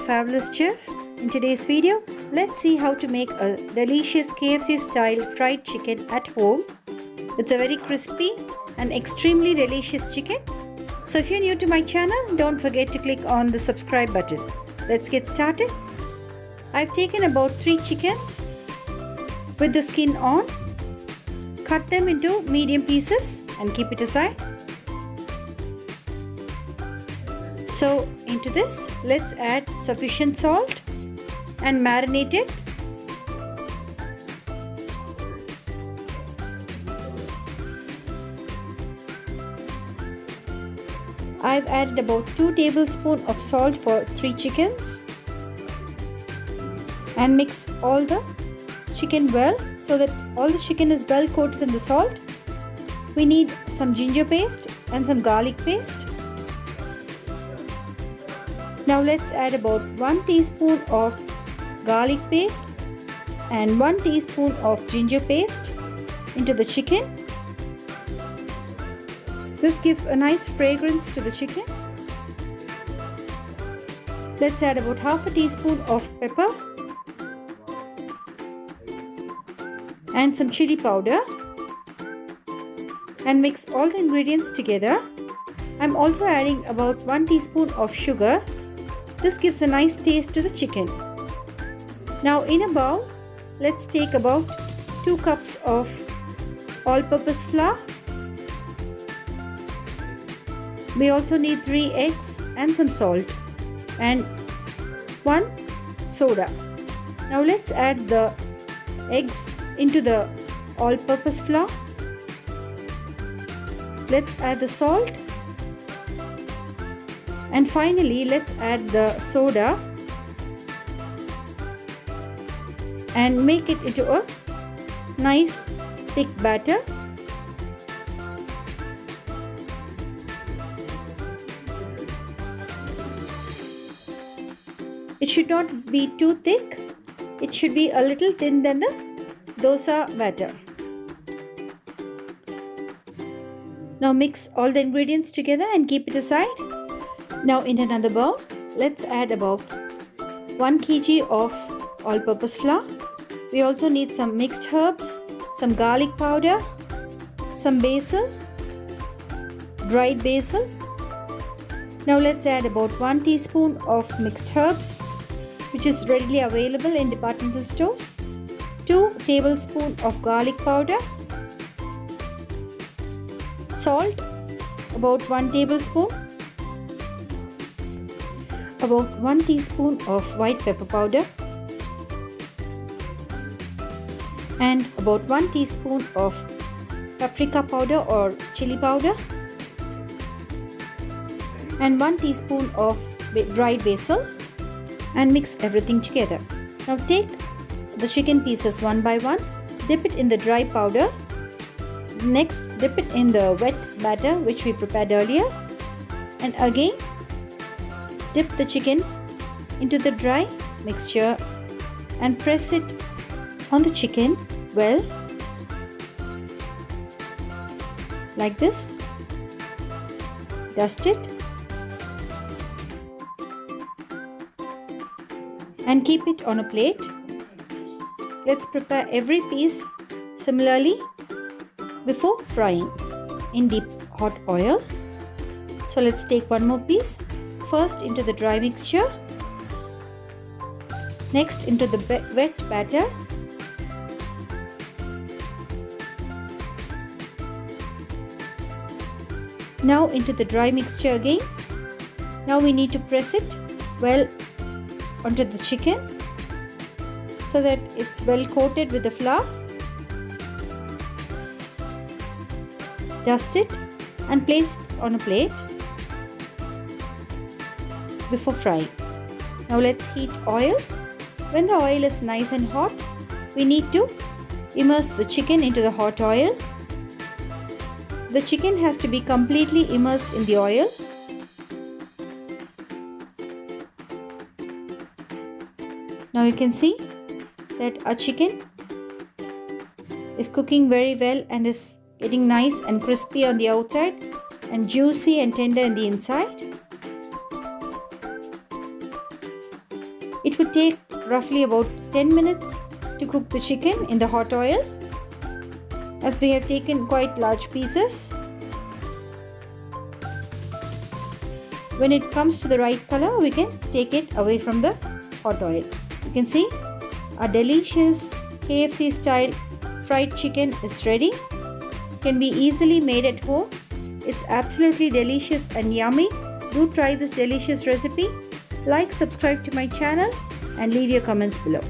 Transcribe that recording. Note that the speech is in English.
fabulous chef. In today's video, let's see how to make a delicious KFC style fried chicken at home. It's a very crispy and extremely delicious chicken. So if you're new to my channel, don't forget to click on the subscribe button. Let's get started. I've taken about 3 chickens with the skin on. Cut them into medium pieces and keep it aside. So into this, let's add sufficient salt and marinate it. I've added about 2 tablespoons of salt for 3 chickens and mix all the chicken well so that all the chicken is well coated in the salt. We need some ginger paste and some garlic paste. Now let's add about 1 teaspoon of garlic paste and 1 teaspoon of ginger paste into the chicken. This gives a nice fragrance to the chicken. Let's add about half a teaspoon of pepper and some chili powder and mix all the ingredients together. I'm also adding about 1 teaspoon of sugar. This gives a nice taste to the chicken. Now in a bowl, let's take about 2 cups of all-purpose flour. We also need 3 eggs and some salt and 1 soda. Now let's add the eggs into the all-purpose flour. Let's add the salt. And finally, let's add the soda and make it into a nice thick batter. It should not be too thick. It should be a little thin than the dosa batter. Now mix all the ingredients together and keep it aside. Now in another bowl, let's add about 1 kg of all-purpose flour. We also need some mixed herbs, some garlic powder, some basil, dried basil. Now let's add about 1 teaspoon of mixed herbs, which is readily available in departmental stores, 2 tablespoons of garlic powder, salt, about 1 tablespoon, about 1 teaspoon of white pepper powder and about 1 teaspoon of paprika powder or chili powder and 1 teaspoon of dried basil and mix everything together. Now take the chicken pieces one by one, dip it in the dry powder. Next, dip it in the wet batter which we prepared earlier, and again dip the chicken into the dry mixture and press it on the chicken well, like this. Dust it and keep it on a plate. Let's prepare every piece similarly before frying in deep hot oil. So let's take one more piece. First into the dry mixture, next into the wet batter, now into the dry mixture again. Now we need to press it well onto the chicken so that it's well coated with the flour. Dust it and place it on a plate before frying. Now let's heat oil. When the oil is nice and hot, we need to immerse the chicken into the hot oil. The chicken has to be completely immersed in the oil. Now you can see that our chicken is cooking very well and is getting nice and crispy on the outside and juicy and tender in the inside. It would take roughly about 10 minutes to cook the chicken in the hot oil, as we have taken quite large pieces. When it comes to the right color, we can take it away from the hot oil. You can see our delicious KFC style fried chicken is ready. Can be easily made at home. It's absolutely delicious and yummy. Do try this delicious recipe. Like, subscribe to my channel and leave your comments below.